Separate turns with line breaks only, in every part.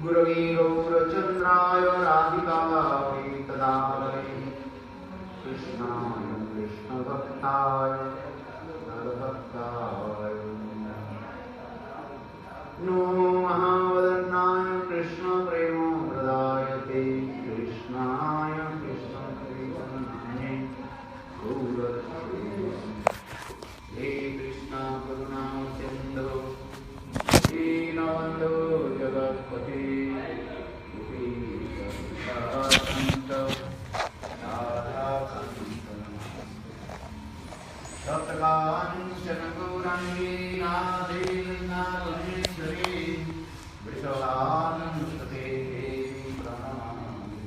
गुरवे गौरचन्द्राय राधिकायै तदालये कृष्णाय कृष्णभक्ताय नरभक्ताय नो महावदन्नाय कृष्णप्रेमप्रदायते कृष्णाय कृष्णचैतन्याय गौरचन्द्राय हे कृष्ण करुणा सिन्धु दीनबन्धो जगत्पते सप्तकाञ्चन गौराङ्गी नाथे नागेश्वरी वृषभानुसुते प्रणमामि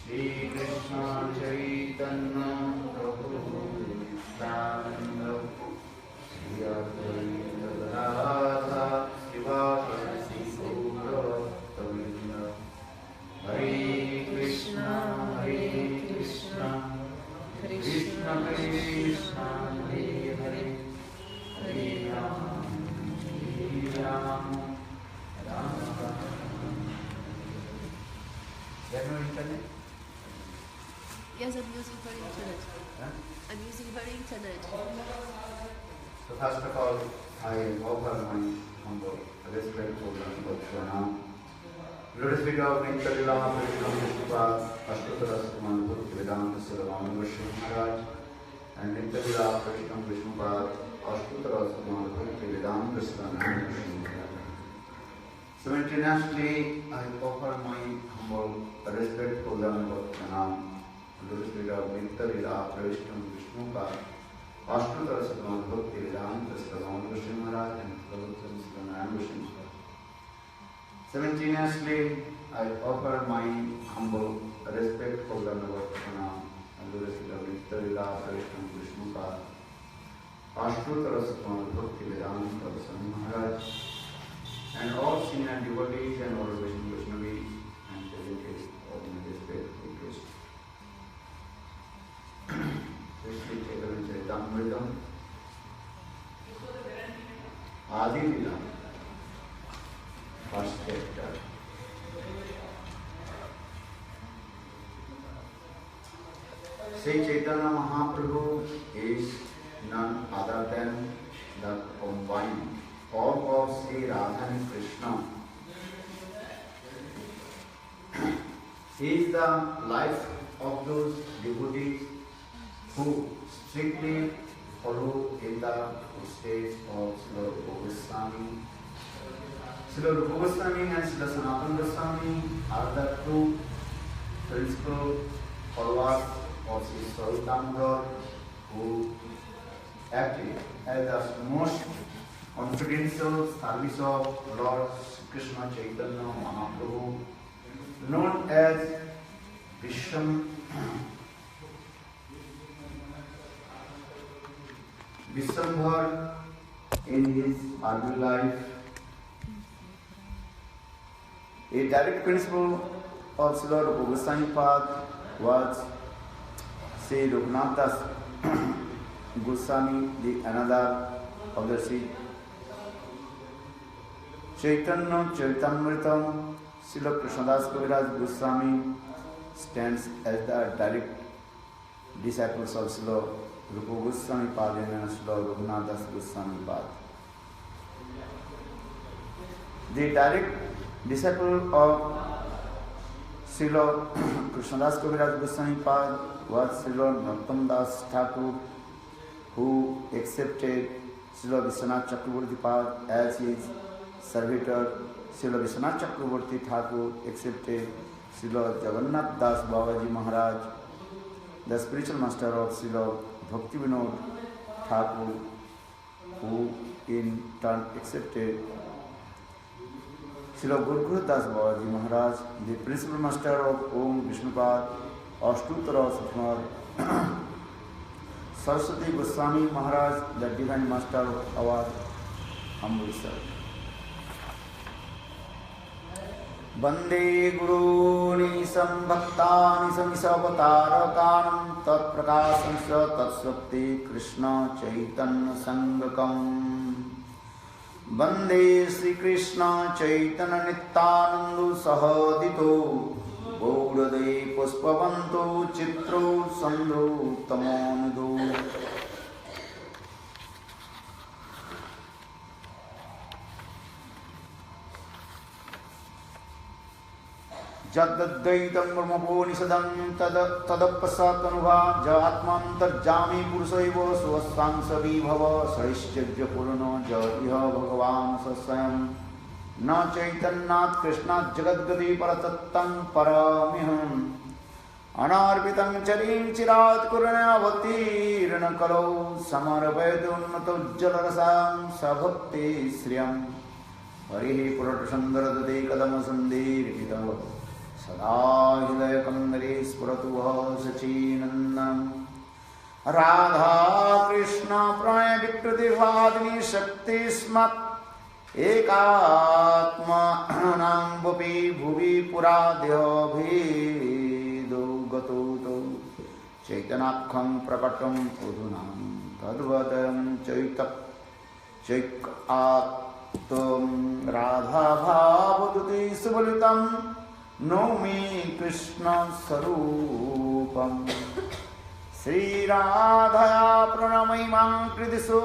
श्रीकृष्ण चैतन्य प्रभु नित्यानन्द श्री अद्वैत गदाधर शिवासादि गौरभक्तवृन्द हरे Krishna Krishna Krishna Hare Hare Hare Ram Ram Ram. You have no internet?
Yes, I'm using her internet.
Huh?
I'm using her internet.
So first of all, I offer my humble respect for the Bhaktivinoda. Lotus feet of Nityalila Krishna Vishnupada Ashtotara Sukman Bhaktivedanta Siddhavama Goswami Maharaj and Nityalila Krishna Vishnupada Ashtotara Sukman Bhaktivedanta Siddhavama Goswami Maharaj. Simultaneously, I offer my humble respect for the Bhaktivinoda. Lotus feet of Nityalila Krishna Vishnupada Ashtotara Sukman Bhaktivedanta Siddhavama Goswami Maharaj and Prabhupada Siddhavama Goswami Maharaj. Simultaneously, I offer my humble respect for the Bhaktivinoda and the rest of Nityalila Krishna Vishnupada Ashtotara Sukman Bhaktivedanta Swami Maharaj and all senior devotees and all Vaishnavis and devotees of my respect for Krishna. Sri Chaitanya Charitamrita Adi Lila First chapter. Sri Chaitanya Mahaprabhu is none other than the combined form of Sri Radha and Krishna. He is the life of those devotees who strictly follow in the footsteps of Srila Rupa Goswami. Srila Rupa Goswami and Srila Sanatana Goswami are the two principal followers of Sri Swarup who acted as the most confidential service of Lord Krishna Chaitanya Mahaprabhu, known as Vishwambhar in his early life. A direct principle of Srila Rupa Goswami Path was Sri Raghunath Das Goswami, the another of the Sri Chaitanya Charitamrita. Srila Krishnadas Kaviraj Goswami stands as the direct disciples of Srila Rupa Goswami Path and Srila Raghunath Das Goswami Path. The direct disciple of Srila Krishnadas Kaviraj Goswami Path was Srila Narottam Das Thakur, who accepted Srila Vishwanath Chakravarti Path as his servitor. Srila Vishwanath Chakravarti Thakur accepted Srila Jagannath Das Babaji Maharaj, the spiritual master of Srila Bhaktivinoda Thakur, who in turn accepted Srila Guru Das Babaji Maharaj, the principal master of Om Vishnupad Ashtotara Sukman Saraswati Goswami Maharaj, the divine master of our humble self. Vande Guruni Sambhaktani Samisavatarakam Tat Prakasamsa Tat Swakti Krishna Chaitanya Sangakam वंदे श्रीकृष्ण चैतन्य नित्यानंद सहदितो गौरदे पुष्पवंतो चित्रो संदो तमोनुदो जद्दैतं ब्रह्मोपनिषदं तदपसतनुभा जात्मान्तर्जामी पुरुषैव स्वस्तांसविभव सैश्चर्यपूर्णो ज इह भगवान् स्वयं न चैतन्यात् कृष्णात् जगद्गति परतत्तं परमिहम् अनार्पितं चरीं चिरात् कुर्ण्यावतीर्न कलौ समरवैदोन्नतोज्ज्वलरसां सभक्ति श्रियं हरिः पुरटसुन्दरदते कदमसन्धिर्हितः सदा हृदयकन्दरे स्फुरतु वः सचीनन्दम् राधा कृष्ण प्रणय विकृतिवादिनी शक्तिस्मत् एकात्मनाम्बपि भुवि पुराद्यभेदो गतो चैतनाख्यं प्रकटं पुधुनां तद्वदं चैकात्मं राधाभावदुते सुबलितं नौमि कृष्ण स्वरूपम् श्रीराधया प्रणमयिमां कृतिसो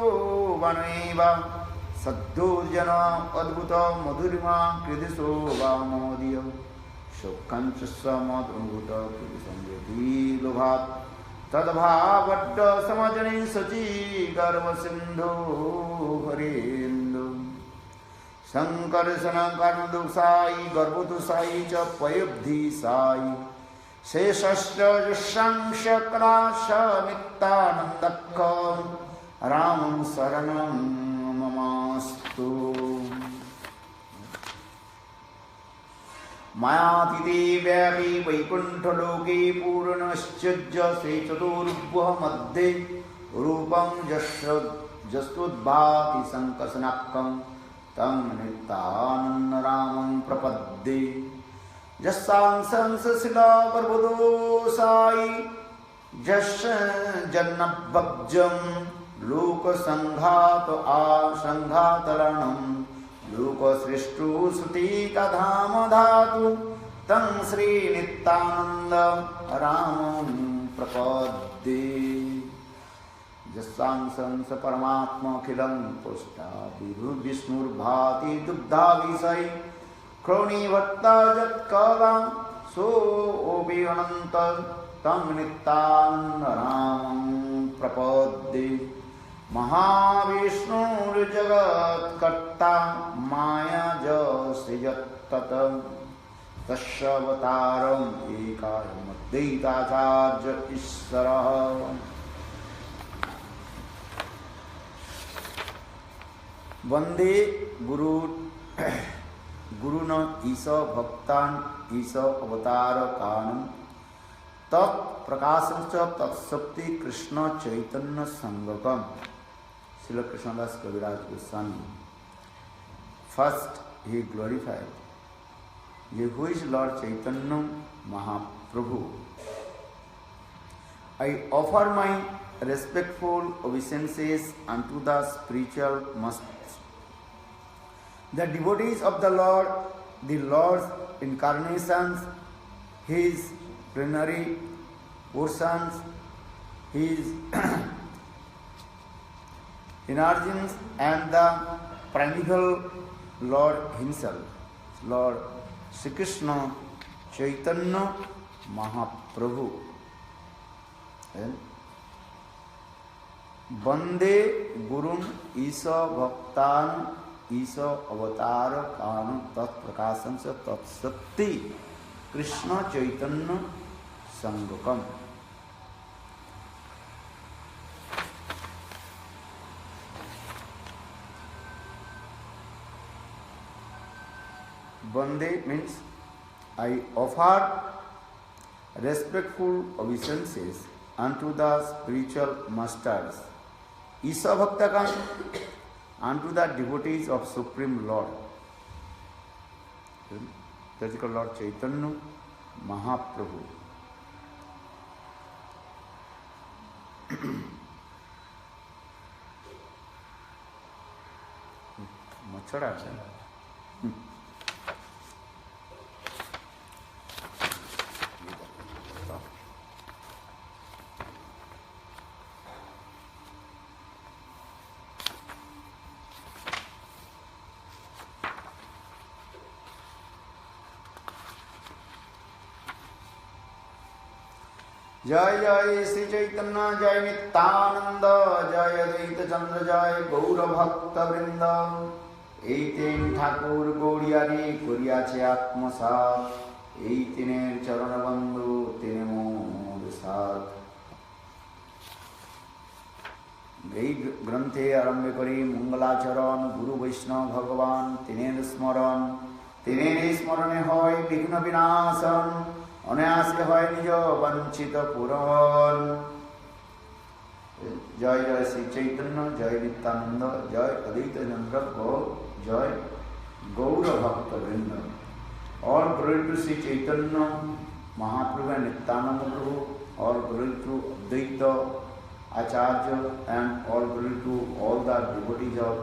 वनेव सद्योजन अद्भुत मधुरिमा कृतिसो वामोदय शोकञ्च समद्भुत कृतिसंवेदी लोभात् तद्भावड्ड समजने सची गर्वसिन्धो हरेन्दु संकर्षण कर्मदुषायि गर्भदुषायि च पयोब्धि सायि शेषश्च जुषंशकराशमित्तानन्दक्ख रामं शरणं ममास्तु मायातिथि व्यापी वैकुण्ठलोके पूर्णश्चर्य श्रीचतुर्भुवः मध्ये रूपं जस्तुद्भाति संकर्षणाख्यं तं नित्यानन्दरामं प्रपद्ये यस्सांसंसशिला पर्वतोसायि यस्य जन्नभब्जं लोकसंघात आसंघातरणं लोकसृष्टु श्रुतिकधाम धातु तं श्रीनित्यानन्द रामं प्रपद्ये यस्सांसंस परमात्माखिलं पुष्टाभिर्विष्णुर्भाति दुग्धाभिषै क्रोणीभत्ता यत्कलां सोऽपि अनन्त तं नित्यानन्दरामं प्रपद्ये महाविष्णुर्जगत्कर्ता मायाजसृजत्तत् तस्य अवतारम् एकायमद्वैताचार्य ईश्वरः वंदे गुरुन ईश भक्तान ईश अवतार कानम तत्प्रकाशं च तत्शक्ति कृष्ण चैतन्य संगकम Srila Krishnadas Kaviraj Goswami first he glorified who is Lord Chaitanya Mahaprabhu. I offer my respectful obeisances unto the spiritual masters, the devotees of the Lord's incarnations, His plenary portions, His energies, and the primeval Lord Himself, Lord Shri Krishna Chaitanya Mahaprabhu. And वंदे गुरुम ईश भक्तान ईश अवतार कान तत्प्रकाशं च तत्शक्ति Krishna Chaitanya संगकम. Vande means I offer respectful obeisances unto the spiritual masters, Isha Bhaktakan, unto the devotees of Supreme Lord, that is called Lord Chaitanya Mahaprabhu. Mochora আছে जय जय श्री चैतन्य जय नित्यानंद जय अद्वैत चंद्र जय गौर भक्त वृंद এই তিন ঠাকুর গৌরিয়ারি করিয়াছে আত্মসাৎ এই তিনের চরণ বন্ধু তিনে মোর সাথ এই গ্রন্থে আরম্ভ করি মঙ্গলাচরণ গুরু বৈষ্ণব ভগবান তিনের স্মরণ তিনের স্মরণে হয় বিঘ্ন বিনাশন অনায়াসে হয় নিজ বঞ্চিত পূরণ জয় জয় শ্রী চৈতন্য জয় নিত্যানন্দ জয় অদ্বৈত চন্দ্র জয় গৌর ভক্ত বৃন্দ और glory to Sri Chaitanya Mahaprabhu and Nityananda Prabhu, all glory to Advaita Acharya and all glory to all the devotees of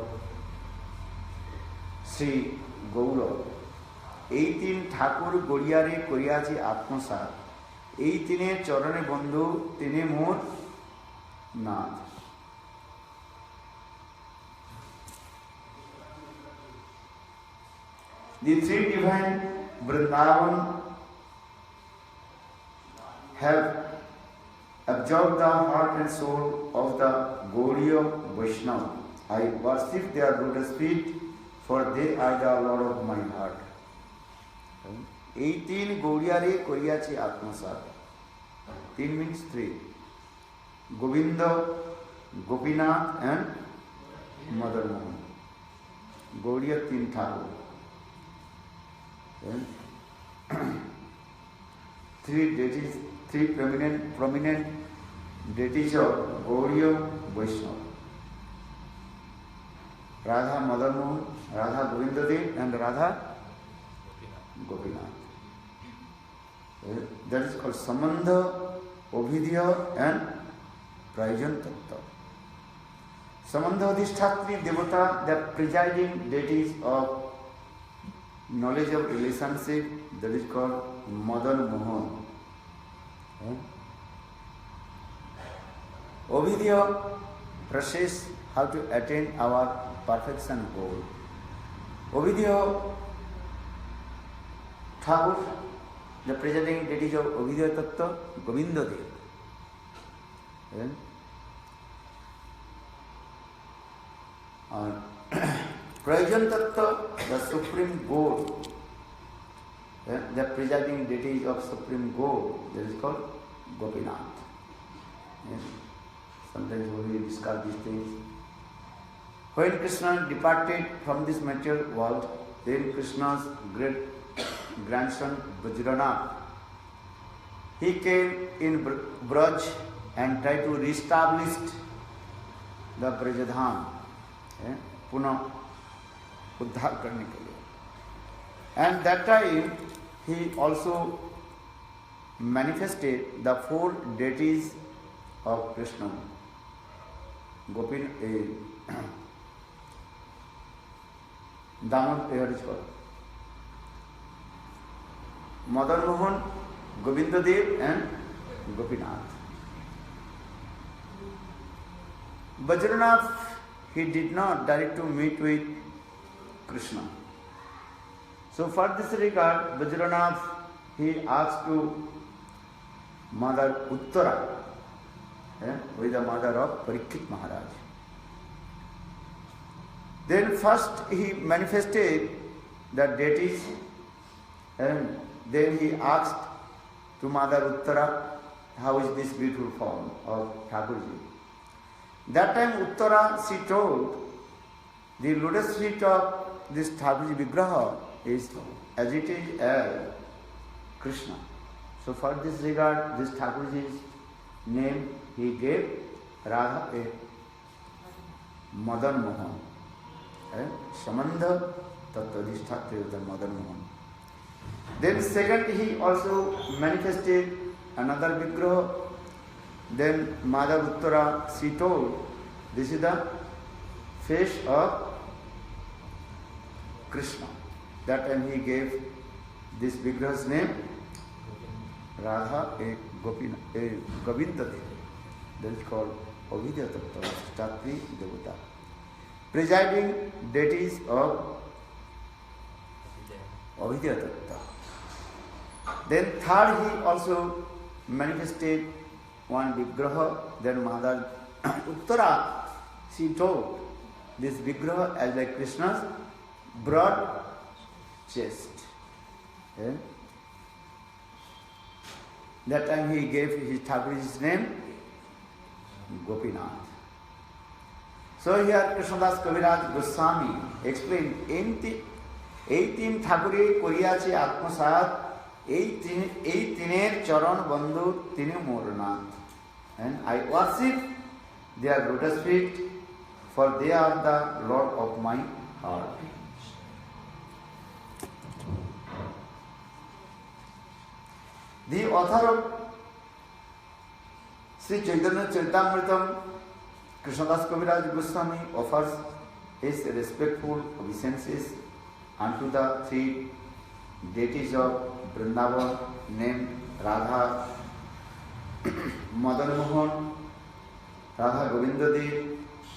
Sri Gaura. এই তিন ঠাকুর গড়িয়ারে করিয়াছি আত্মসাৎ এই তিনের চরণে বন্ধু তিনি মোর Nath The three divine Vrindavan have absorbed the heart and soul of the Gaudiya Vaishnava. I worship their lotus feet, for they are the Lord of my heart. এই তিন গৌরিয়ারে করিয়াছি আত্মসাৎ তিন means three. Govinda, Gopinath and Madan Mohan. Gaudiya तीन Thakur. Three deities, three prominent deities of Gaudiya Vaishnava. Radha Madan Mohan, Radha Govinda Dev and Radha Gopinath. That is called Sambandha, Abhidya and Prayojan Tattva. Sambandha Adhishtatri Devata, the presiding deities of knowledge of relationship, that is called Madan Mohan. Abhidya process how to attain our perfection goal. Abhidya Thakur, the presiding deities of Abhidya Tattva, Govinda Dev. Prayojan Tattva, the supreme goal, the presiding deities of supreme goal, that is called Gopinath. Sometimes we discuss these things. When Krishna departed from this material world, then Krishna's great grandson Vajranath, he came in Braj and tried to reestablish the Brajadham, Puna उद्धार करने के लिए. And that time he also manifested the four deities of Krishna. Gopin, Damodar, Madan Mohan, Govinda Dev and Gopinath. Vajranath, he did not direct to meet with Krishna. So for this regard, Vajranath, he asked to Mother Uttara, who is the mother of Parikshit Maharaj. Then first he manifested the deities and then he asked to Mother Uttara, how is this beautiful form of Thakurji? That time Uttara, she told, the lotus feet of this Thakurji Vigraha is as it is as Krishna. So for this regard, this Thakurji's name he gave Radha Madan Mohan. Sambandha Tattva Madan Mohan. Then second he also manifested another Vigraha. Then Mother Uttara, she told, this is the face of Krishna. That time he gave this Vigraha's name Radha a Govinda Devi. That is called Avidya Tattva, Statvi Devata. Presiding deities of Avidya Tattva. Then third, he also manifested one Vigraha. Then Mother Uttara, she told this Vigraha as like Krishna's broad chest. Yeah? That time he gave his Thakur's name Gopinath. So here Krishnadas Kaviraj Goswami explained, এই তিন ঠাকুরে করিয়াছে আত্মসাৎ, এই তিনের চরণ বন্ধু তিনি মোর Nath. And I worship their lotus feet, for they are the Lord of my heart. The author of Sri Chaitanya Charitamritam, Krishnadas Kaviraj Goswami, offers his respectful obeisances unto the three deities of Vrindavan named Radha Madan Mohan, Radha Govinda Dev,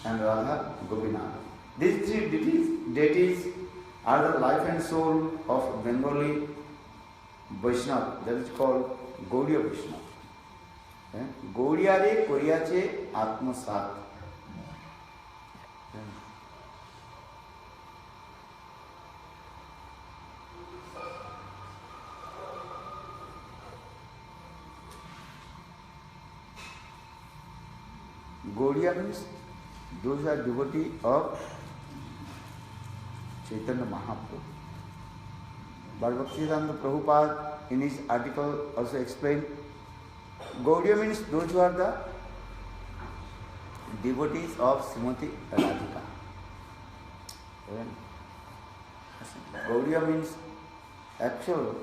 and Radha Gopinath. These three deities are the life and soul of Bengali Vaishnava, that is called Gaudiya Vaishnava. Gaudiyare koriyache atmasat. Gaudiya means those are devotees of Chaitanya Mahaprabhu. But Bhaktisiddhanta Prabhupada in his article also explained, Gaudiya means those who are the devotees of Srimati Radhika. Gaudiya means actual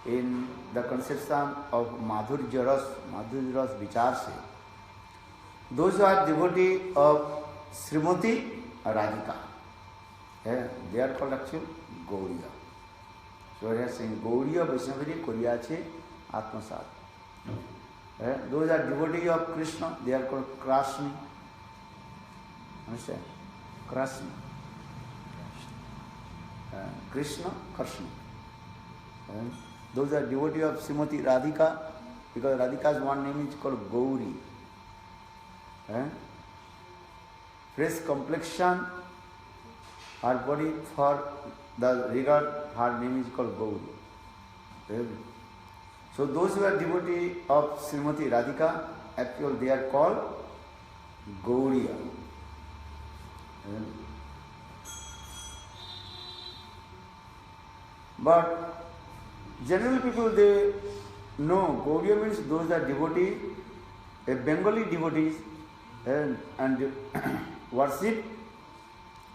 in the conception of Madhurya Ras Vichar se. Those who are devotees of Srimati Radhika, they are called actual Gaudiya. So we are saying Gaudiya Vaishnavari Koriyache Atmasat. Those are devotees of Krishna, they are called Krasni. Understand? Krasni. Krishna, Krishna. Those are devotees of Srimati Radhika, because Radhika's one name is called Gauri. Fresh complexion, her body for the regard, her name is called Gauri. So those who are devotees of Srimati Radhika, actually they are called Gauriya. But general people, they know Gauriya means those are devotees, a Bengali devotees, and worship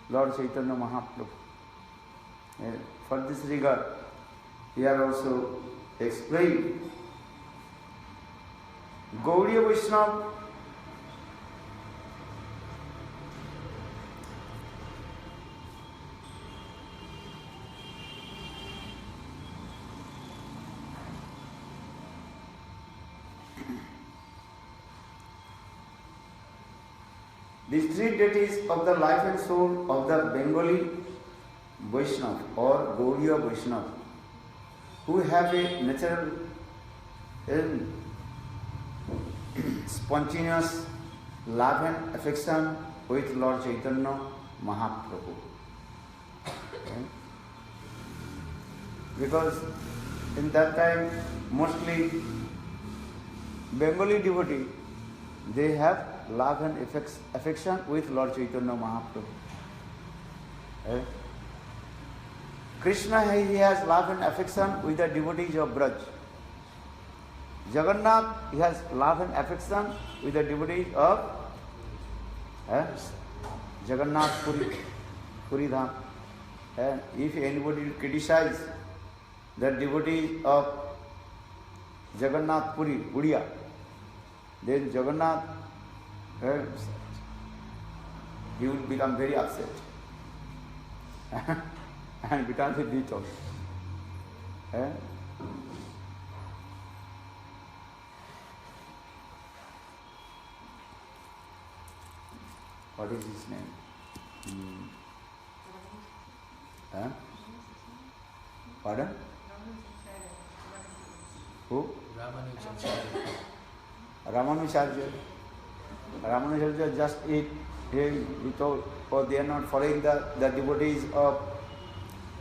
Lord Chaitanya Mahaprabhu. For this regard, here also explained Gaudiya Vaishnava these three deities of the life and soul of the Bengali Vaishnava or Gaudiya Vaishnava, who have a natural spontaneous love and affection with Lord Chaitanya Mahaprabhu. Because in that time, mostly Bengali devotee, they have love and affection with Lord Chaitanya Mahaprabhu. Krishna, he has love and affection with the devotees of Braj. Jagannath, he has love and affection with the devotees of Jagannath Puri Dham. If anybody criticize the devotees of Jagannath Puri, Udiya, then Jagannath, he would become very upset. and becomes a beetle. Eh? What is his name? Huh? Pardon? Who? Ramanujarya. Ramanujarya just he told, oh, they are not following the devotees of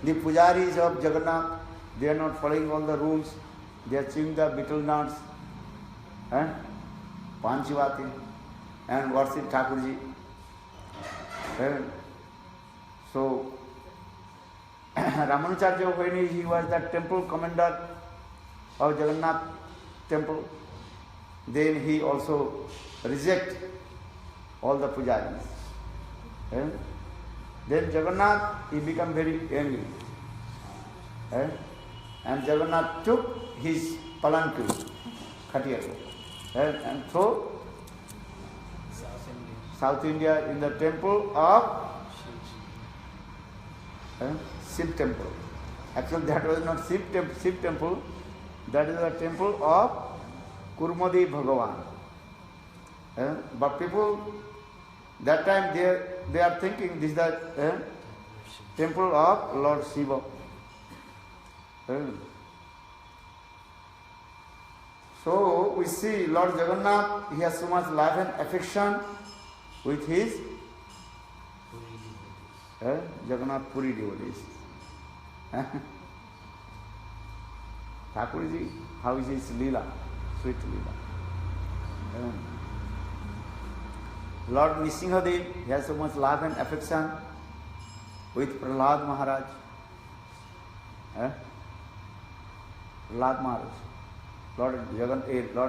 the pujaris of Jagannath. They are not following all the rules. They are chewing the betel nuts, Panchivati, and worship Thakurji. So Ramanujarya, when he was the temple commander of Jagannath temple, then he also reject all the pujaris. Then Jagannath, he became very angry. And Jagannath took his palanquin, Khatia, and threw South India in the temple of Shiv temple. Actually, that was not Shiv temple, that is the temple of Kurmadi Bhagavan. But people, that time they are thinking this is the temple of Lord Shiva. So we see Lord Jagannath, he has so much love and affection with his Jagannath Puri devotees. Thakurji, how is his Leela, sweet Leela. Lord Nrsimhadev, he has so much love and affection with Prahlad Maharaj. Prahlad Maharaj. Lord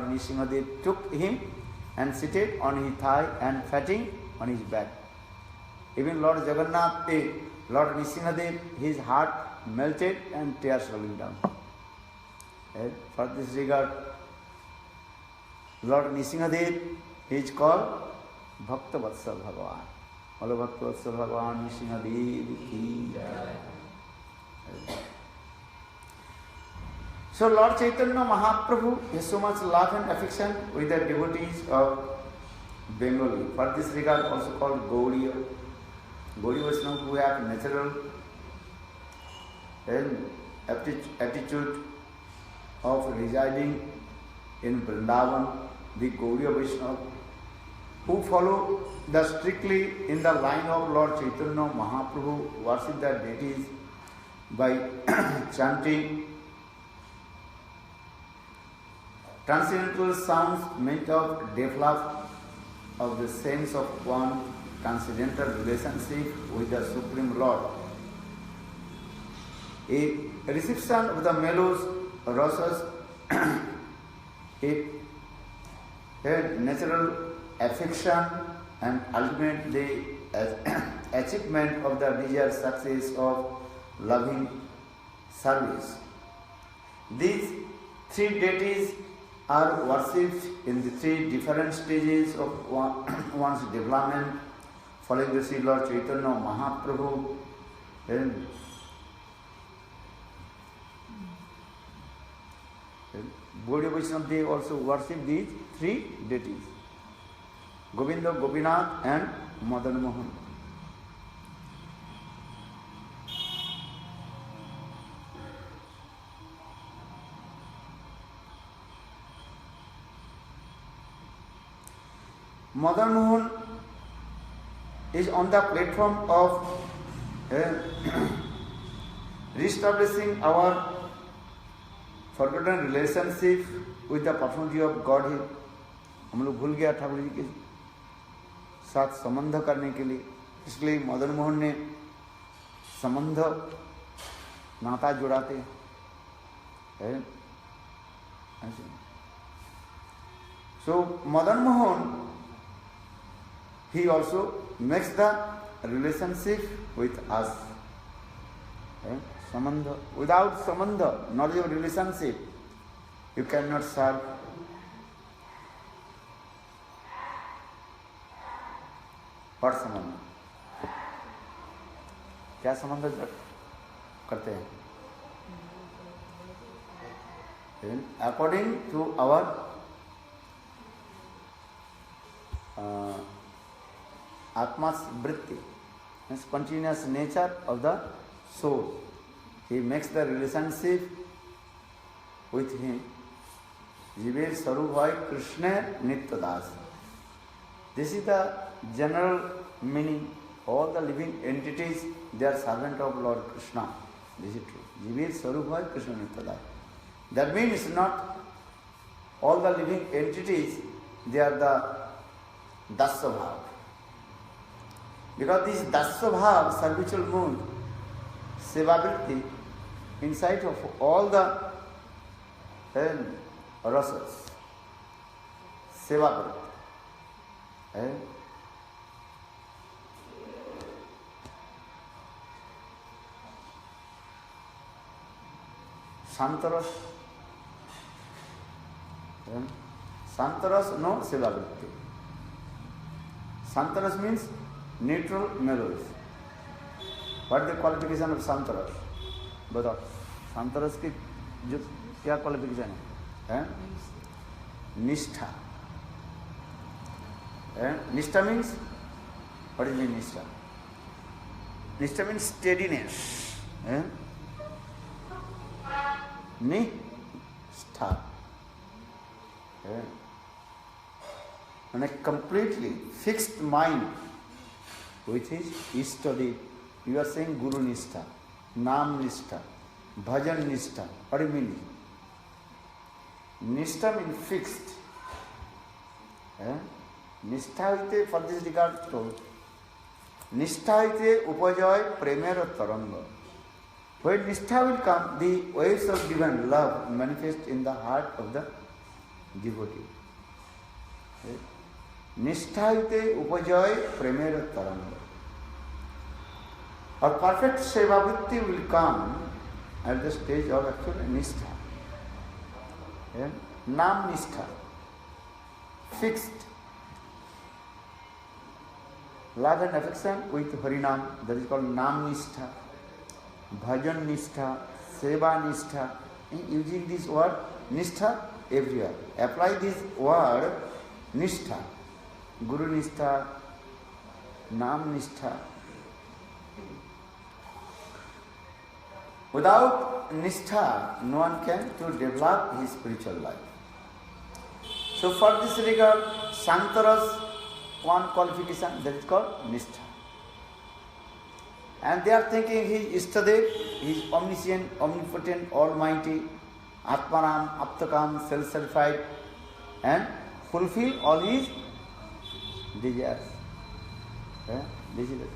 Nrsimhadev took him and seated on his thigh and fatting on his back. Even Lord Jagannath, Lord Nrsimhadev, his heart melted and tears rolling down. For this regard, Lord Nrsimhadev, he is called Bhakta Vatsal Bhagavan. All Bhakta Vatsal Bhagavan Nrsimhadev ki jai. So Lord Chaitanya Mahaprabhu has so much love and affection with the devotees of Bengali. For this regard also called Gaudiya. Gaudiya Vaishnava who have natural attitude of residing in Vrindavan, the Gaudiya Vaishnava who follow strictly in the line of Lord Chaitanya Mahaprabhu, worship their deities by chanting transcendental sounds meant of develop of the sense of one transcendental relationship with the Supreme Lord. A reception of the mellows, rasas, a natural affection and ultimately achievement of the desired success of loving service. These three deities are worshipped in the three different stages of one's development, following the Sri Lord Chaitanya Mahaprabhu. Gaudiya Vaishnava, they also worship these three deities, Govinda, Gopinath and Madan Mohan. Madan Mohan is on the platform of reestablishing our forgotten relationship with the personality of Godhead. हम लोग भूल गया ठाकुर जी के साथ संबंध करने के लिए, इसलिए मदन मोहन ने संबंध नाता जुड़ाते हैं. So Madan Mohan, he also makes the relationship with us. Samandha. Without samandha, knowledge of relationship, you cannot serve. What samandha? क्या संबंध करते हैं. According to our Atma's vritti, means continuous nature of the soul, he makes the relationship with him. Jiver Sarup Bhai Krishna Nityadas. This is the general meaning. All the living entities, they are servant of Lord Krishna. This is true. Jiver Sarup Bhai Krishna Nityadas. That means not all the living entities, they are the Dasya Bhav. Because this Dasya Bhav, servitual mood, Seva Vritti, inside of all the rasas, Seva Vritti. Santaras, Santaras no Seva Vritti. Santaras means neutral melodies. What is the qualification of Santaras? बताओ, Santaras की जो क्या qualification है? निष्ठा. Nishtha means, what is mean Nishtha? Nishtha means steadiness. Nishtha. And a completely fixed mind, which is studied. You are saying Guru Nishtha, Nam Nishtha, Bhajan Nishtha. What do you mean? Nishtha means fixed. Nishtha ite, for this regard told, Nishtha ite upajoy premer taranga. When Nishtha will come, the waves of divine love manifest in the heart of the devotee. Nishtha ite upajoy premer taranga. Our perfect Seva Vritti will come at the stage of actual Nishtha. Nam Nishtha. Fixed. Love and affection with Harinam, that is called Nam Nishtha, Bhajan Nishtha, Seva Nishtha. Using this word Nishtha everywhere. Apply this word Nishtha, Guru Nishtha, Nam Nishtha. Without Nishtha, no one can to develop his spiritual life. So for this regard, Shantaras, one qualification, that is called Nishtha. And they are thinking he is Istadev, he is omniscient, omnipotent, almighty, Atmanam, Aptakam, self-certified, and fulfill all his desires. This is it.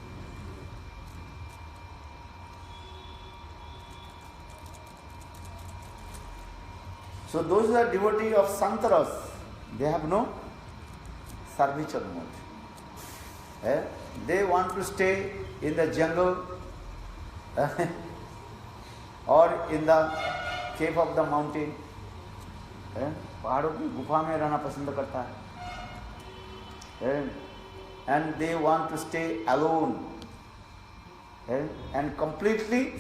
So those who are devotees of Santaras, they have no servitual mode. They want to stay in the jungle or in the cave of the mountain. पहाड़ों की गुफा में रहना पसंद करता है. And they want to stay alone and completely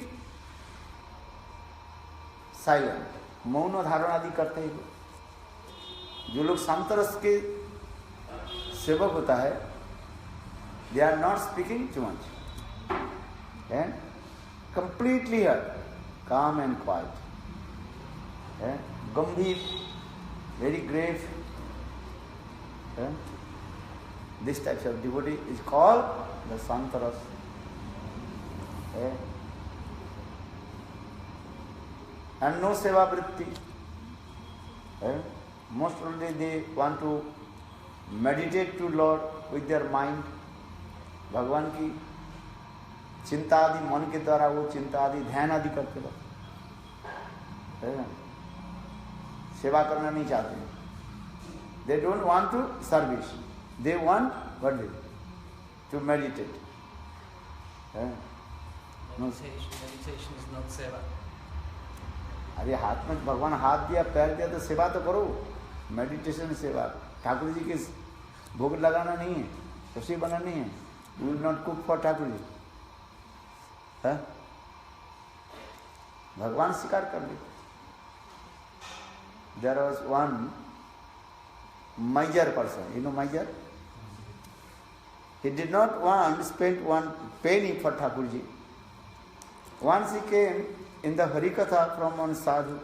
silent. मौन धारण आदि करते हैं. जो लोग सांतरस के सेवक होता है, they are not speaking too much and completely calm and quiet. Gambhir, very grave. This type of devotee is called the Santaras. And no Seva Vritti. Most probably they want to meditate to Lord with their mind. भगवान की चिंता आदि मन के द्वारा वो चिंता आदि ध्यान आदि करते हैं. सेवा करना नहीं चाहते. They don't want to service. They want what? To meditate.
Meditation is not seva.
अरे हाथ में भगवान हाथ दिया पैर दिया तो सेवा तो करो. मेडिटेशन सेवा. ठाकुर जी के भोग लगाना नहीं है, रसोई बनानी है. We will not cook for Thakur ji. भगवान स्वीकार कर लेते। There was one miser person, you know miser? He did not want to spend one penny for Thakurji. Once he came in the Harikatha from one sadhu.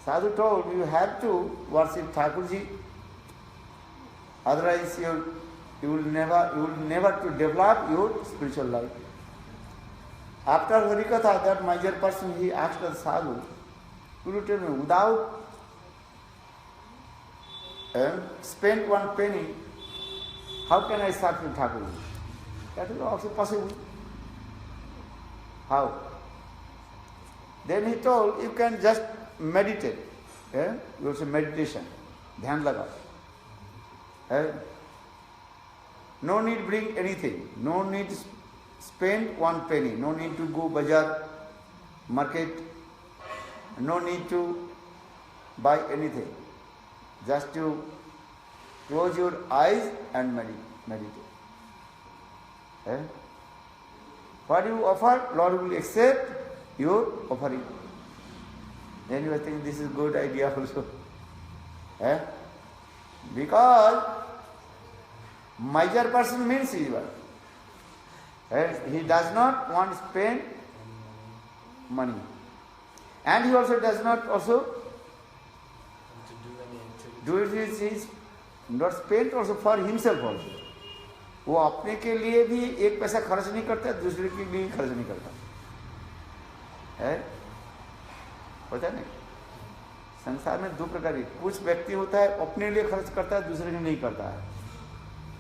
Sadhu told, you have to worship Thakurji, otherwise you will never to develop your spiritual life. After Harikatha, that miser person, he asked the sadhu, could you tell me, without spend one penny, how can I serve Thakurji? That is also possible. How? Then he told, you can just meditate. You also meditation. Dhyan laga. No need bring anything. No need spend one penny. No need to go bazaar, market. No need to buy anything. Just to close your eyes and meditate. What you offer, Lord will accept your offering. Then you think this is good idea also. Because miser person means evil. He does not want to spend money. And he also does not also do it, he is not spent also for himself also. वो अपने के लिए भी एक पैसा खर्च नहीं करता, दूसरे के लिए खर्च नहीं करता है। पता नहीं, संसार में दो प्रकार के, कुछ व्यक्ति होता है अपने लिए खर्च करता है, दूसरे के लिए नहीं करता है,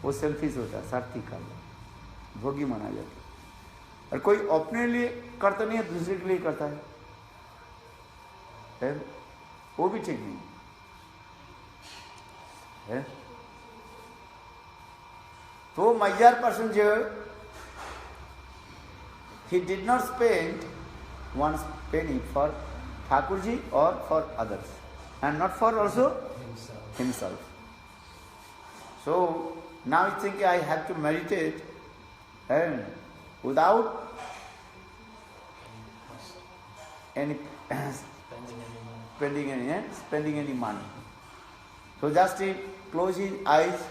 वो सेल्फिश होता है, स्वार्थी कार्य, भोगी माना जाता है। और कोई अपने लिए करता नहीं है, दूसरे के लिए करता है, वो भी ठीक नहीं है। तो miser person जो, he did not spend one penny for Thakurji or for others, and not for also himself. So now I think I have to meditate and without any spending any money. So just he close his eyes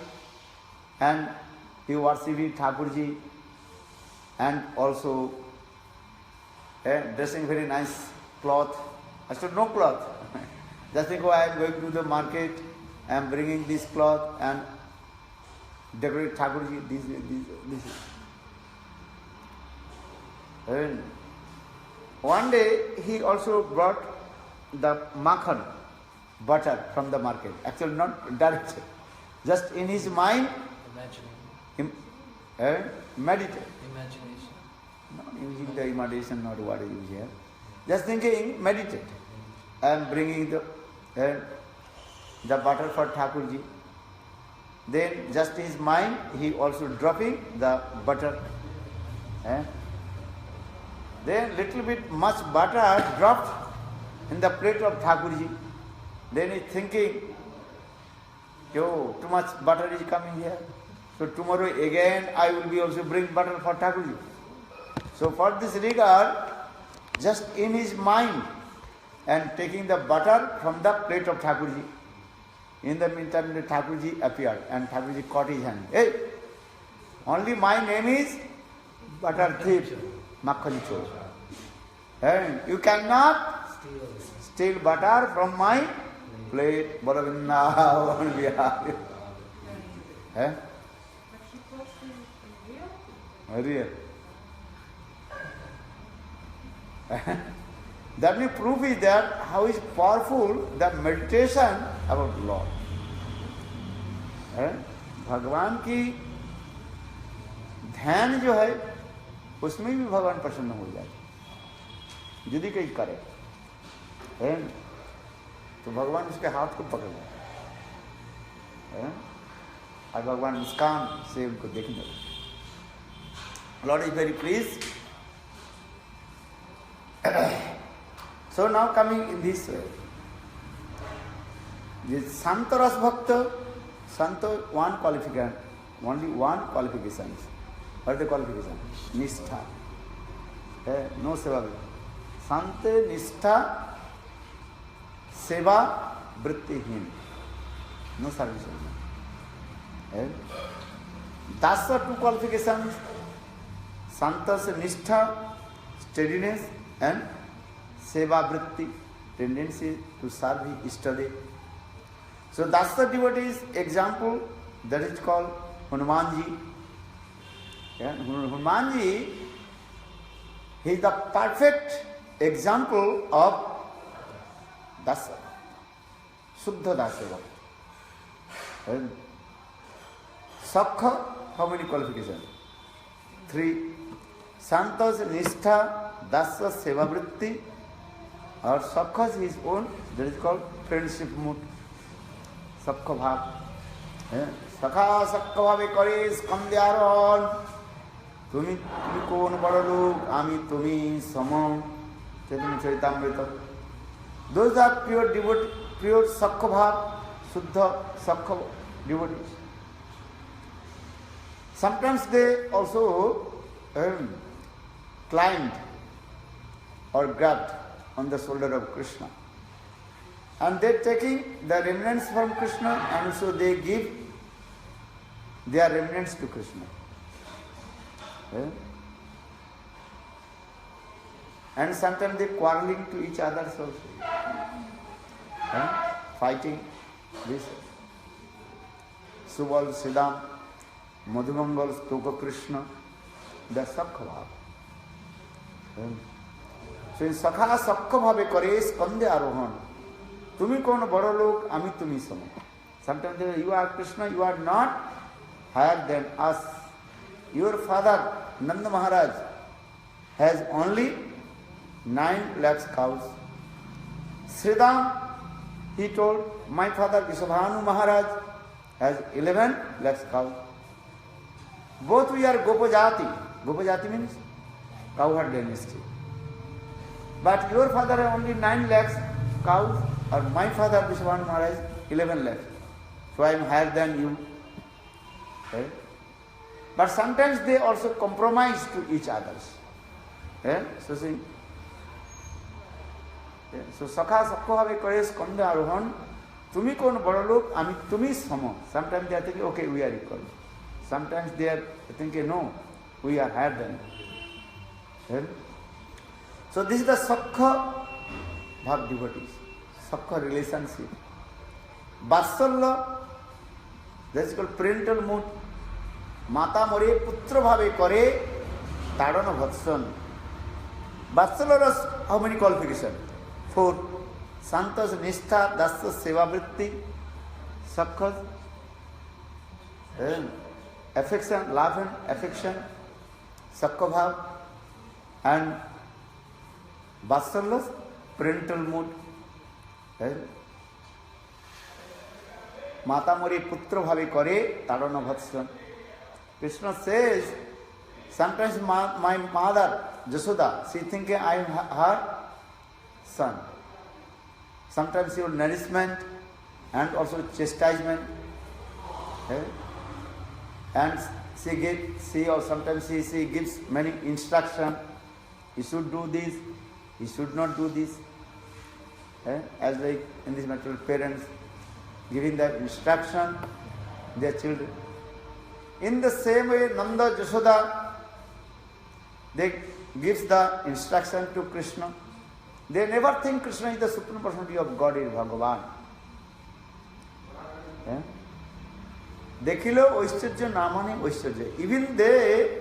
and he worshipping Thakurji, and also dressing very nice cloth. I said no cloth. Just think, I am going to the market, I am bringing this cloth and decorate Thakurji. This. And one day he also brought the makhan, butter from the market. Actually not direct, just in his mind. Meditate.
Imagination.
Not using the imagination, not what I use here. Just thinking, meditate. I am bringing the butter for Thakurji. Then just his mind, he also dropping the butter. Then little bit much butter dropped in the plate of Thakurji. Then he thinking, yo, too much butter is coming here. So tomorrow again I will be also bring butter for Thakurji. So for this regard, just in his mind and taking the butter from the plate of Thakurji. In the meantime the Thakurji appeared and Thakurji caught his hand. Hey, only my name is butter thief, Makhan Chor. And you cannot steal butter from my plate. Bolo Vrindavan Vihari. Real. That means proof is that how is powerful the meditation about Lord. भगवान की ध्यान जो है उसमें भी भगवान प्रसन्न हो जाए यदि कहीं करे तो भगवान उसके हाथ को पकड़ ले और भगवान मुस्कान से उनको देखने लगे. Lord is very pleased. So now coming in this way, this Santaras Bhakta, Santa one qualification, only one qualification. What is the qualification? Nishtha. No seva. Sante Nishtha Seva Vrittihin. No service. That's the two qualifications. Santas Nishtha, steadiness, and Seva Vritti, tendency to serve Ishtadev. So that's the devotee's example, that is called Hanumanji. Hanumanji, he is the perfect example of Dasa, Suddha Daseva. Sakha, how many qualifications? 3. Santas Nishtha Dasa Seva Vritti, or Sakha is his own, that is called friendship mood. Sakha Bhav. Sakha Sakha Bhave Kare Skandhe Arohan. Tumi kon bada lok, ami tumi samam. Chaitanya Charitamrita. Those are pure devotees, pure Sakha Bhav, Suddha Sakha devotees. Sometimes they also climbed or grabbed on the shoulder of Krishna. And they are taking the remnants from Krishna, and so they give their remnants to Krishna. And sometimes they quarreling to each other also. Fighting. This. Subal Siddham, Madhumangal Stoka Krishna, the Sakha Bhav. So in Sakha Sakha Bhave Kare Skandhe Arohan. Tumi kon bada lok, ami tumi sama. Sometimes they say, you are Krishna, you are not higher than us. Your father, Nanda Maharaj, has only 9 lakhs cows. Sridham, he told, my father Vishabhanu Maharaj has 11 lakhs cows. Both we are Gopajati. Gopajati means cowherd dynasty. But your father has only 9 lakhs cows, or my father Vishabhanu Maharaj 11 lakhs. So I am higher than you. Okay? But sometimes they also compromise to each others. So see, so Sakha Sakha Bhave Kare Skandhe Arohan, Tumi kon bada lok, ami tumi sama. Sometimes they are thinking, okay, we are equal. Sometimes they are thinking, no, we are higher than you. So this is the Sakha Bhav devotees, Sakha relationship. Vatsalya, that is called parental mood. Mata more putra bhave kare tadana bhatsan. Vatsalya, how many qualifications? 4. Santas Nishtha Dasa Seva Vritti, Sakha, affection, love and affection, Sakha Bhav, and Vatsalya, parental mood. Mata more putra bhave kare tadana bhatsan. Krishna says, sometimes my mother, Jasoda, she thinking I am her son. Sometimes your nourishment and also chastisement. And she or sometimes she gives many instructions. You should do this, you should not do this. As like in this matter, parents giving that instruction their children. In the same way, Nanda Jasoda, they gives the instruction to Krishna. They never think Krishna is the supreme personality of God, is Bhagavan. Dekhilo Oishcharya Namani Oishcharya. Even they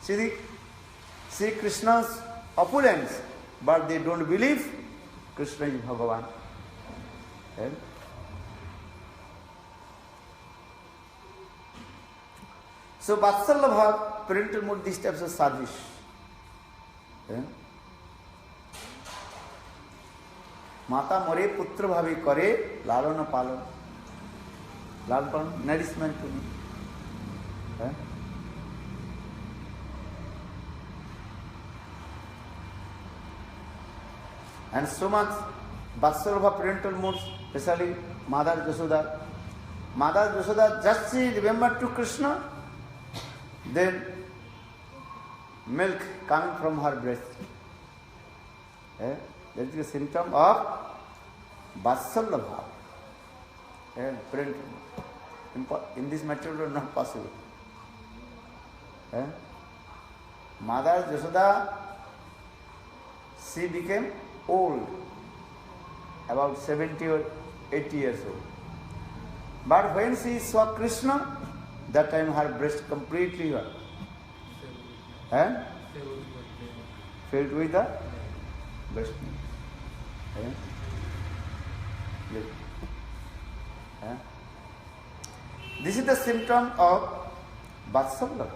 see Krishna's opulence, but they don't believe Krishna is Bhagavan. So Vatsalya Bhav, parental mood, these types of service. Mata more putra bhavi kare lalana palana. Lalana palana, nourishment to me. And so much Vatsalya Bhav, parental moods, especially Mother Jasoda. Mother Jasoda just she remembered to Krishna, then milk coming from her breast. That is a symptom of Vatsalya Bhava. In this material world, not possible. Mother Jasoda, she became old, about 70 or 80 years old. But when she saw Krishna, that time her breast completely filled with the breast milk. This is the symptom of Vatsalya.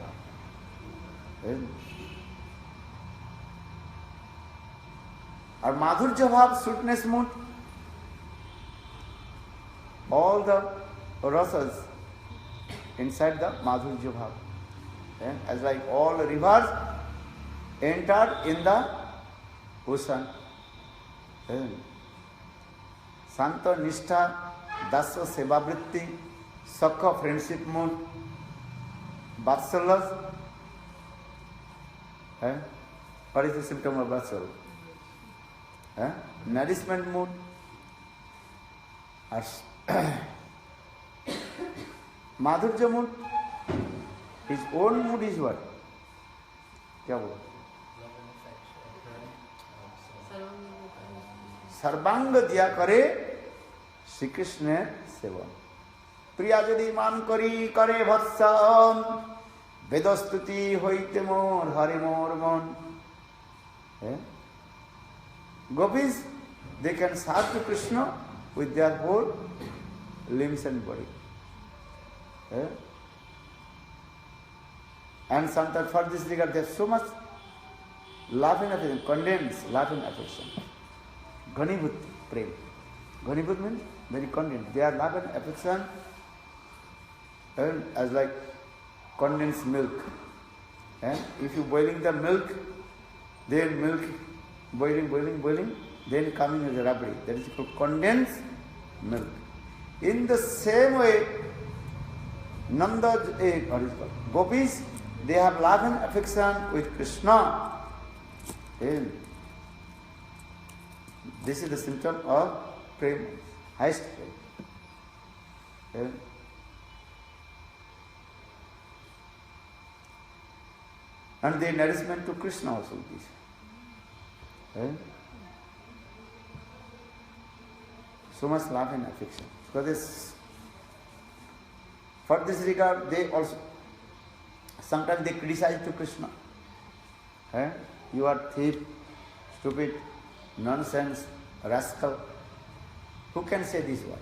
Or Madhurya Bhav, sweetness mood, all the rasas inside the Madhurya Bhav. As like all rivers entered in the ocean. Santa Nishtha, Dasya Sevavritti, Sakha friendship mood, Vatsalya. What is the symptom of Vatsalya? Nourishment mood. Madhurya mood, his own mood is what? क्या बोल? सर्वांग दिया करे Shri Krishna seven प्रिया यदि मान करी करे भत्सन वेदस्तुति होइते मोर हरि मोर मन. Gopis, they can serve to Krishna with their whole limbs and body. And sometimes for this regard they have so much love and affection, condensed love and affection. Ghanibhut prem. Ghanibhut means very condensed. They are love and affection as like condensed milk. If you boiling the milk, then milk boiling, then coming as a rabdi. That is called condensed milk. In the same way, Gopis, they have love and affection with Krishna. This is the symptom of prema, highest prema. And the nourishment to Krishna also is. So much love and affection. For this regard, they also sometimes they criticize to Krishna. You are thief, stupid, nonsense, rascal. Who can say this word?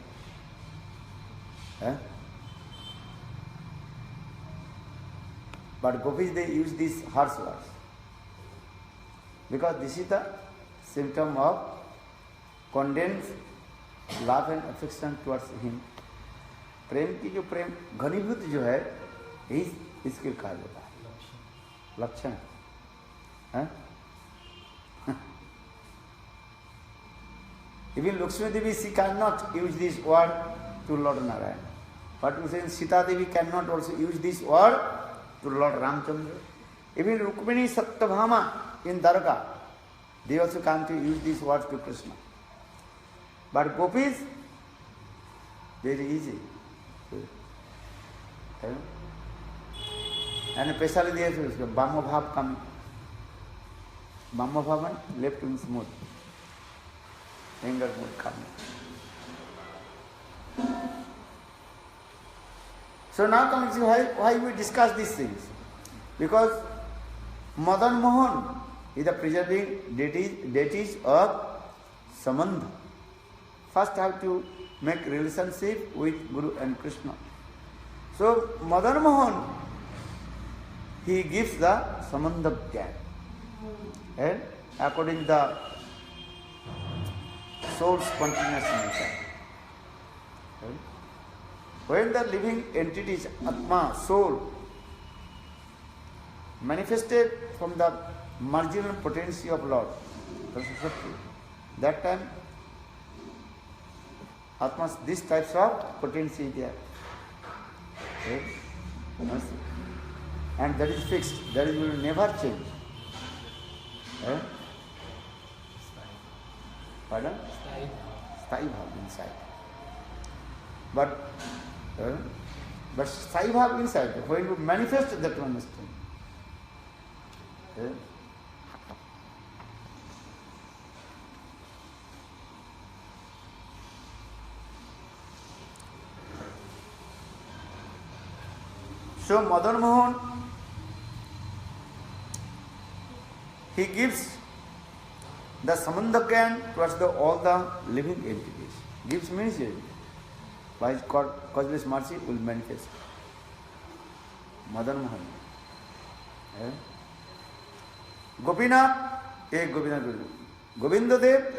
But Gopis, they use these harsh words. Because this is the symptom of condensed love and affection towards him. प्रेम की जो प्रेम घनीभूत जो है इसके कहा जाता है लक्षण. Even Lakshmi Devi, she cannot use this word to Lord Narayan. But you say Sita Devi cannot also use this word to Lord Ramchandra. Even Rukmini Satyabhama in Dwarka, they also come to use these words to Krishna. But Gopis, very easy. And especially there is Bhamma Bhav coming. Bhamma Bhav and left wing smooth. Anger mood coming. So now comes why we discuss these things. Because Madan Mohan is the preserving deities of Sambandha. First have to make relationship with Guru and Krishna. So Madan Mohan, he gives the Sambandha Gyan. And according to the soul's continuous nature. When the living entities, Atma, soul, manifested from the marginal potency of Lord, that time Atma's these types of potency is there. And that is fixed, that will never change. Pardon?
Stay.
Sthai bhav inside. But sthai bhav inside, when you manifest that one thing. So Madan Mohan, he gives the Samandha Gyan towards all the living entities. Gives means by his causeless mercy will manifest. Madan Mohan. Gopinath, Govinda Dev,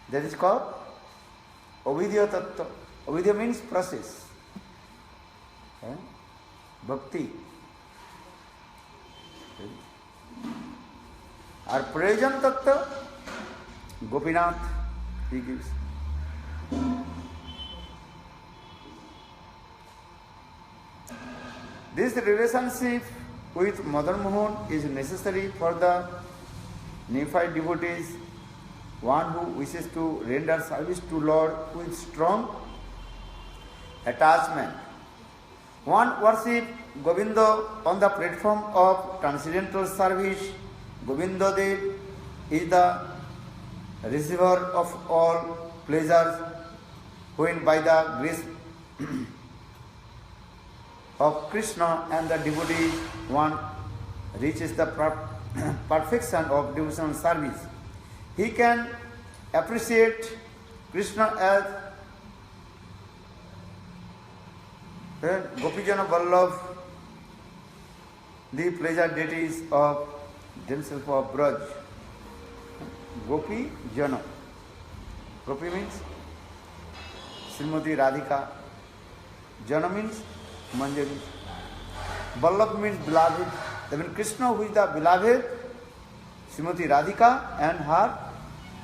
that is called Avidya Tattva. Avidya means process. Bhakti. Our Prayojan Tattva, Gopinath, he gives. This relationship with Madan Mohan is necessary for the neophyte devotees, one who wishes to render service to Lord with strong attachment. One worship Govinda on the platform of transcendental service. Govinda Dev is the receiver of all pleasures, when by the grace of Krishna and the devotee, one reaches the perfection of devotional service. He can appreciate Krishna as Gopijana Vallabh, the pleasure deities of themselves of Braj. Gopi Jana. Gopi means Srimati Radhika. Jana means Manjari. Vallabh means beloved. Even Krishna, who is the beloved, Srimati Radhika and her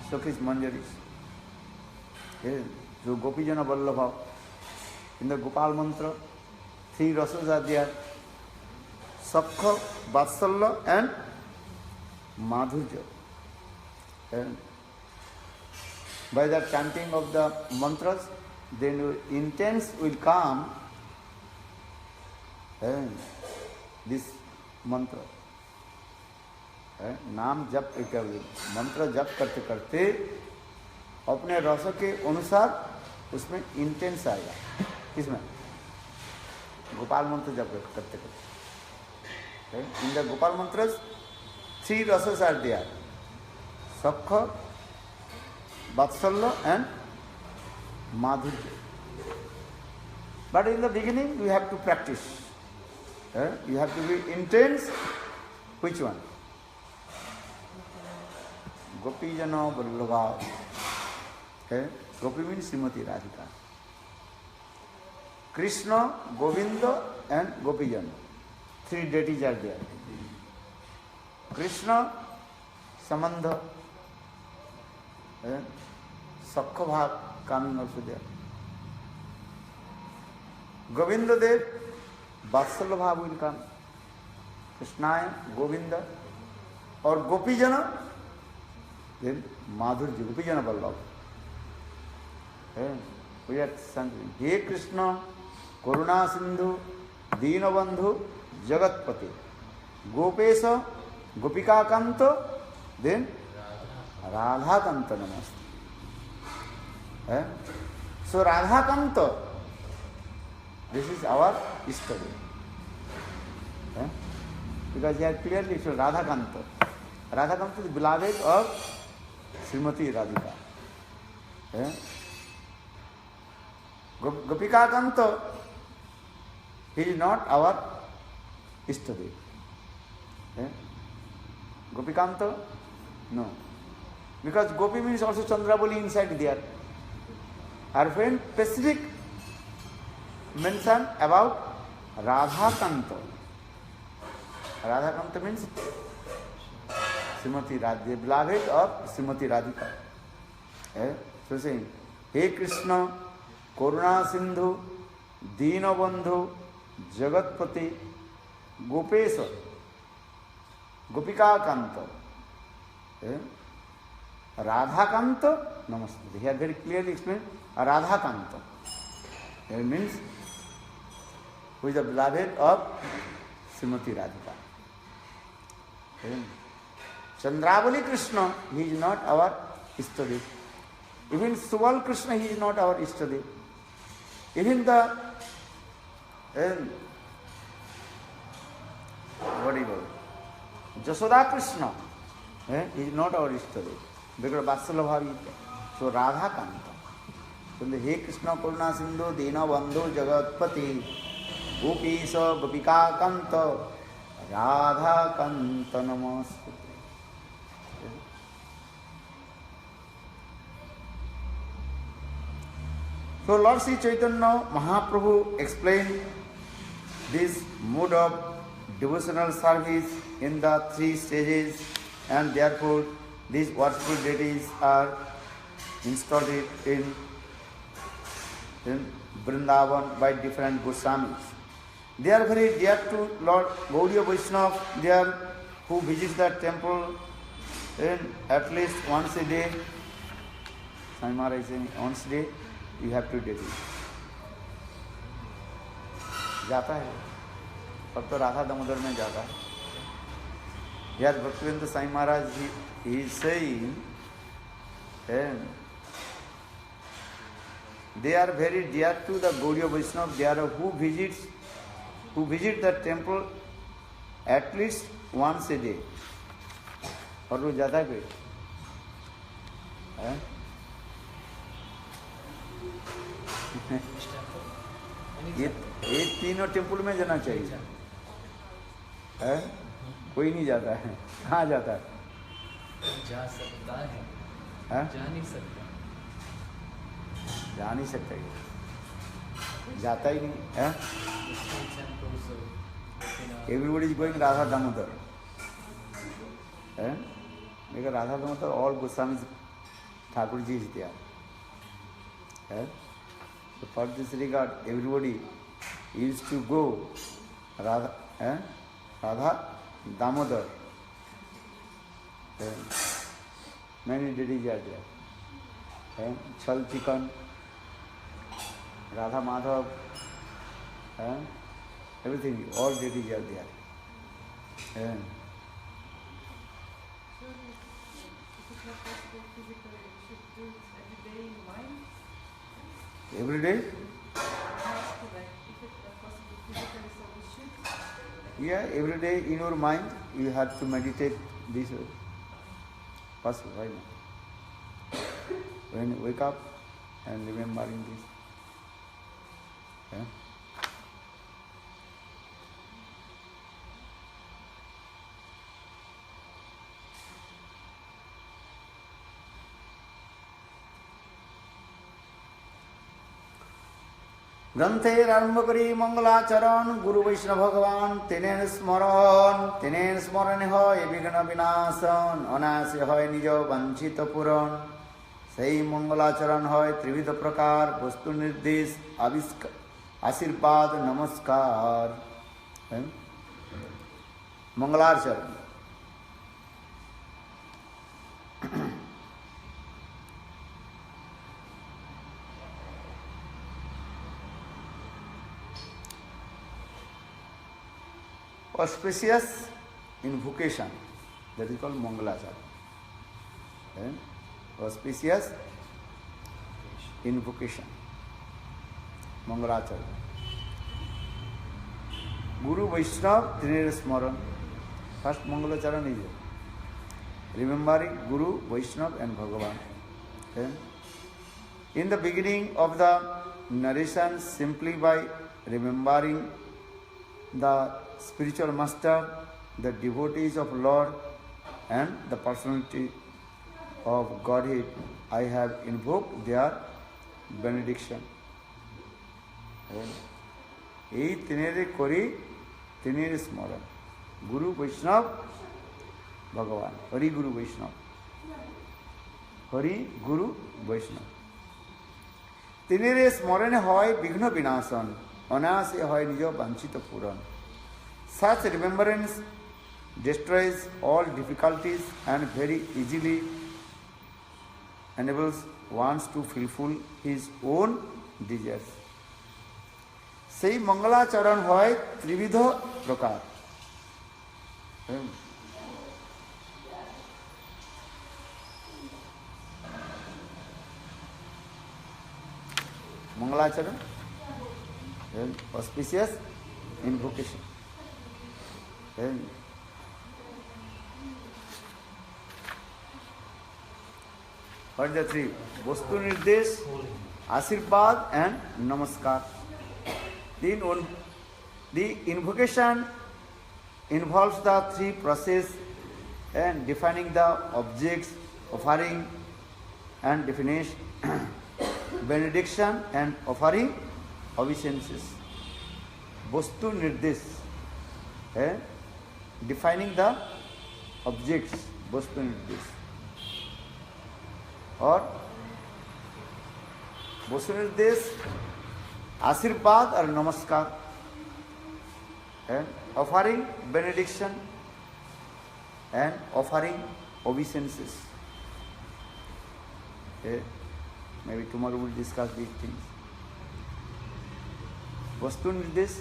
Sakhi's Manjaris. So Gopi Jana Vallabha. In the Gopal mantra, 3 rasas are there: Sakha, Vatsalya and Madhurya. And by the chanting of the mantras, then your intents will come and this mantra. नाम जप मंत्र जप करते करते अपने रस के अनुसार उसमें इंटेंस आएगा. किसमें? गोपाल मंत्र जप करते करते. इन द गोपाल मंत्र 3 rases are there: Sakha, Vatsalya and Madhurya. But in the beginning you have to practice. You have to be intense. Which one? Gopi Jana Vallabha. Gopi means Srimati Radhika. Krishna, Govinda and Gopi Jana. 3 deities are there. Krishna, Samandha, Sakha Bhav coming also there. Govinda Dev, Vatsalya Bhav will come. Krishna, Govinda, or Gopi Jana, then Madhurya, Gopi Jana Vallabh. We are chanting, He Krishna, Karuna Sindhu, Deenabandhu, Jagatpati, Gopesa, Gopika Kanta, then Radha Kanta Namaste. So Radha Kanta, this is our study. Because here clearly it shows Radha Kanta. Radha Kanta is beloved of Srimati Radhika. Gopika Kanta, he is not our study. Gopikanta? No. Because Gopi means also Chandravali inside there. Our friend specific mention about Radha Kanta. Radha Kanta means Srimati Radhika, beloved of Srimati Radhika. So saying, He Krishna, Karuna Sindhu, Deenabandhu, Jagatpati, Gopesa, Gopika Kanta. Radhakanta Namaste. Here very clearly explained, Radhakanta. It means who is the beloved of Srimati Radhika. Chandravali Krishna, he is not our Ishtadev. Even Suval Krishna, he is not our Ishtadev. Even the what do you call it? Jasoda Krishna, he is not our Ishtadev. Because Vatsala Bhavi. So Radha Kanta. So He Krishna Karuna Sindhu Dina Bandhu Jagatpati Gopisa Gopika Kanta Radha Kanta Namaste. So Lord Sri Chaitanya Mahaprabhu explained this mode of devotional service in the 3 stages, and therefore these worshipful deities are installed in Vrindavan by different Goswamis. They are very dear to Lord Gaudiya Vaishnava. They are who visits the temple at least once a day. Swami Maharaj is saying once a day you have to dedicate. जाता है, अब तो राधा दामोदर में जाता है. Here Bhaktivinoda Swami Maharaj he is saying, they are very dear to the Gaudiya Vaishnava. They are who visit the temple at least once a day. और वो जाता है कोई? ये तीनों टेम्पल में जाना चाहिए. कोई नहीं जाता है. कहाँ जाता है?
जा सकता है. जा नहीं सकता.
जा नहीं सकता ये. जाता ही नहीं. Everybody is going Radha Damodar. Because Radha Damodar, all Goswamis, Thakurji is there. So for this regard, everybody used to go Radha Damodar. Many deities are there. Chal Chikan, Radha Madhav, everything, all deities are there. Every day? Yeah, every day in your mind you have to meditate this way. First, right now. When you wake up and remembering this. ग्रंथेर आरंभ करी मंगलाचरण गुरु वैष्णव भगवान तेनेन स्मरण হয় বিঘ্ন বিনাশন অনায়াসে হয় নিজ বাঞ্ছিত পূরণ সেই মঙ্গলাচরণ হয় ত্রিবিধ প্রকার বস্তু নির্দেশ আশীর্বাদ নমস্কার मंगलाचरण auspicious invocation, that is called Mangalacharya. Auspicious invocation, Mangalacharya. Guru Vaishnava Trinity Smaran. First Mangalacharya is remembering Guru, Vaishnava and Bhagavan. In the beginning of the narration, simply by remembering the spiritual master, the devotees of Lord and the personality of Godhead, I have invoked their benediction. এই তিনের করি তিনের স্মরণ গুরু বৈষ্ণব ভগবান হরি গুরু বৈষ্ণব হরি গুরু বৈষ্ণব তিনের স্মরণে হয় বিঘ্ন বিনাশন অনায়াসে হয় নিজ বাঞ্ছিত পূরণ. Such remembrance destroys all difficulties and very easily enables ones to fulfill his own desires. সেই মঙ্গলাচরণ হয় ত্রিবিধ প্রকার। মঙ্গলাচরণ, auspicious invocation. What are the three? Vastu Nirdesh, Asirvad and Namaskar. The invocation involves the three process and defining the objects, offering and definition, benediction and offering obeisances. Vastu Nirdesh, defining the objects, Vastu Nirdesh. और वस्तु निर्देश आशीर्वाद और नमस्कार, and offering benediction and offering obeisances. Maybe tomorrow we'll discuss these things. वस्तु निर्देश,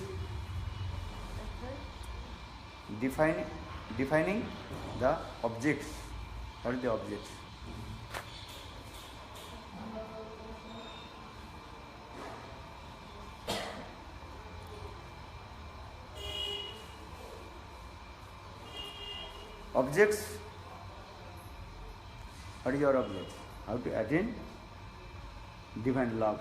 defining the objects. What are the objects? Objects, what is your object? How to attain divine love.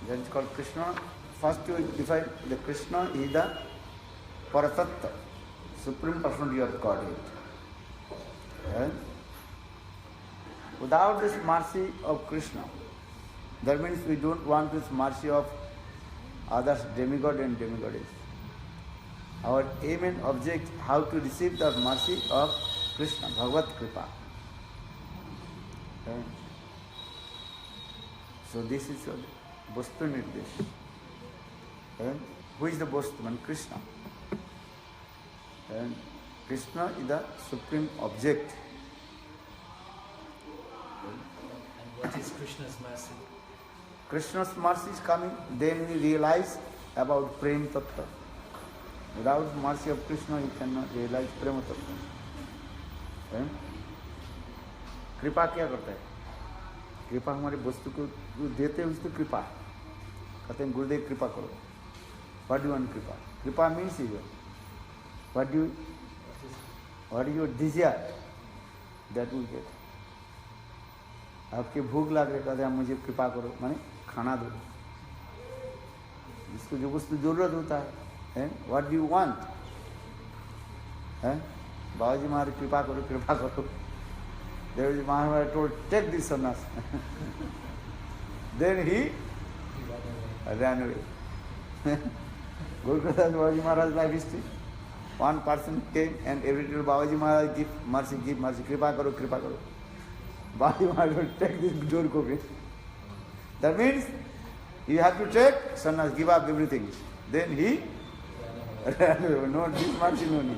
That is called Krishna. First you define the Krishna is the Paratattva, Supreme Personality of Godhead. Without this mercy of Krishna, that means we don't want this mercy of others, demigod and demigoddess. Our aim and object, how to receive the mercy of Krishna, Bhagavad Kripa. So this is Vastu Nirdesh. Who is the Vastu? Krishna. And Krishna is the supreme object.
And what is Krishna's mercy?
Krishna's mercy is coming, then we realize about Prem Tattva. Without mercy of Krishna, you cannot realize Prem Tattva. कृपा क्या करता है? कृपा हमारे वस्तु को देते हैं, उसको कृपा कहते हैं। गुरुदेव कृपा करो। What do you want कृपा? कृपा means what do you desire, that will get. आपके भूख लग रही, कहते हैं मुझे कृपा करो, माने खाना दो, जिसको जो वस्तु जरूरत होता है। What do you want? Baba ji Maharaj कृपा करो, कृपा करो। Dev ji Maharaj told take this sannyas, then he ran away. Gurukada's Babaji Maharaj life history. One person came and every day Babaji Maharaj give mercy, kripa karo, kripa karo. Babaji Maharaj will take this door copy. That means you have to take sannyas, give up everything. Then he ran away. No, this mercy no need.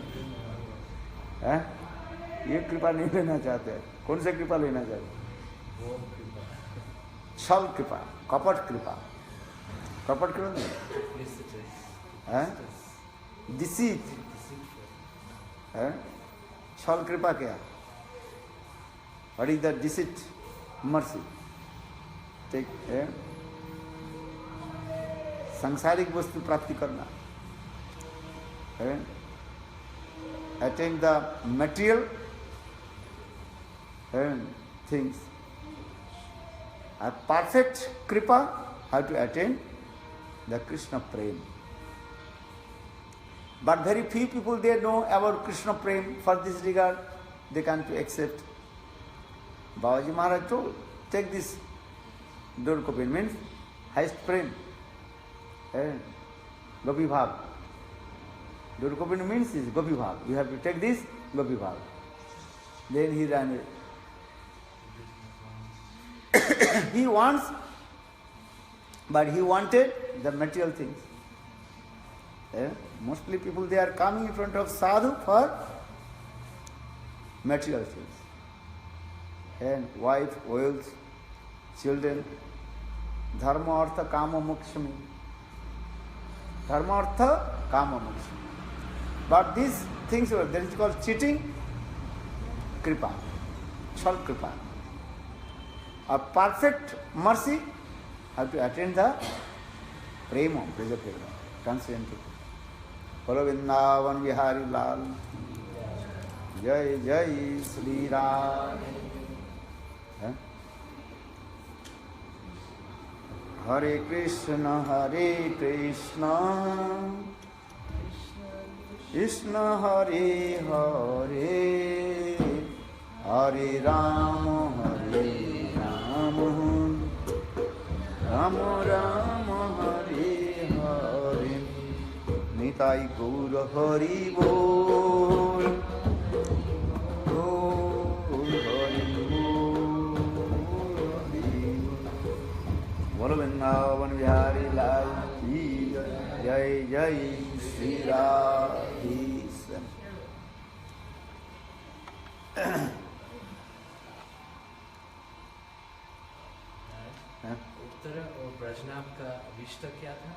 ये कृपा नहीं लेना चाहते हैं। कौन से कृपा लेना चाहते? छल कृपा, कपट कृपा। कपट कृपा नहीं, डिसीट। छल कृपा क्या? What is the deceit? Mercy. Take सांसारिक वस्तु प्राप्ति करना, attain the material things. A perfect kripa, how to attain the Krishna prem. But very few people they know about Krishna prem. For this regard, they can't accept. Babaji Maharaj told, take this Dorkopin, means highest prem. Gopi Bhav. Dorkopin means is Gopi Bhav. You have to take this Gopi Bhav. Then he ran away. He wants, but he wanted the material things. Mostly people, they are coming in front of sadhu for material things. And wife, wealth, children, dharma, artha, kama, moksha. Dharma, artha, kama, moksha. But these things, that is called cheating, kripa, chal kripa. A perfect mercy, have to attain the prema, pleasure prema, transcendental. Bolo Vrindavan Vihari Lal, Jai Jai Sri Ram. Hare Krishna, Krishna Hare Hare, Hare Rama, Rama Rama, Hare Hare. Nitai Gaura Hari Bol, Hari Bol. Bolo Vrindavan Vihari Lal ki Jai Jai Shri Radhe.
Uttara और ब्रजनाभ का रिश्ता क्या था?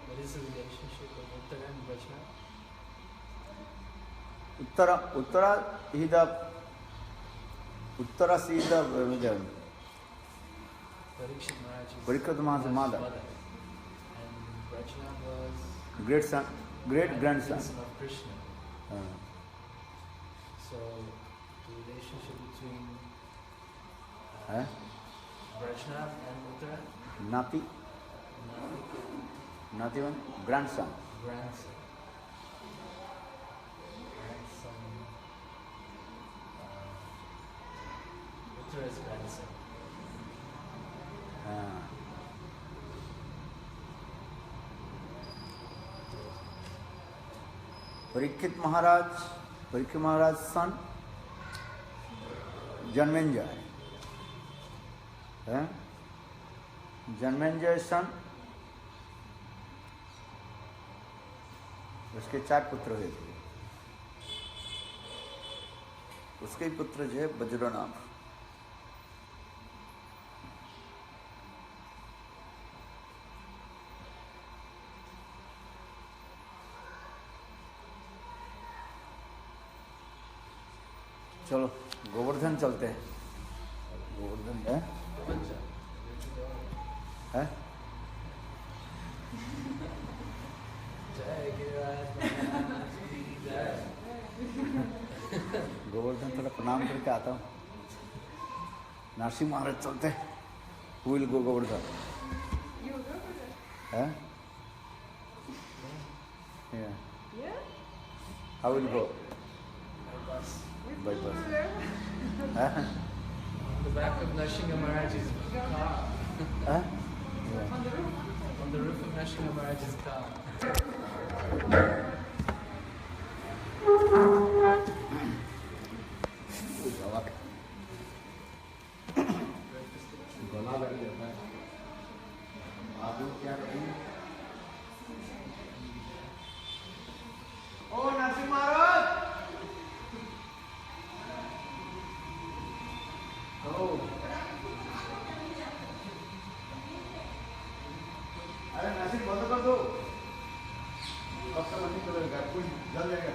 What is the relationship of Uttara and Brajnav?
Uttara is the
Parikshit Maharaj's
Parikshit Maharaj's mother.
And Brajnav was
great son, great grandson.
son of Krishna. So the relationship between Brajnav and Uttara,
Nati, one grandson.
grandson. Uttara's grandson.
Parikshit Maharaj's son, Janmenjay. Janmenjay's son, उसके 4 पुत्र हुए थे. उसके पुत्र जो है वज्रनाभ. चलो गोवर्धन चलते हैं. गोवर्धन है गोवर्धन थोड़ा प्रणाम करके आता हूँ. नरसिंह महाराज चलते हैं. Who will go Govardhan?
You will go for that?
Huh? Yeah.
Yeah?
How will you go?
By bus.
By bus.
There?
On the back of Nrsimha Maharaj's car.
Huh?
On the roof?
On the roof of Nrsimha Maharaj's car.
गला लग जाता है. आप लोग क्या करेंगे? ओ नरसिंह महाराज. अरे नरसिंह बंद कर दो. कब तक नहीं चलेगा? कुछ जल जाएगा.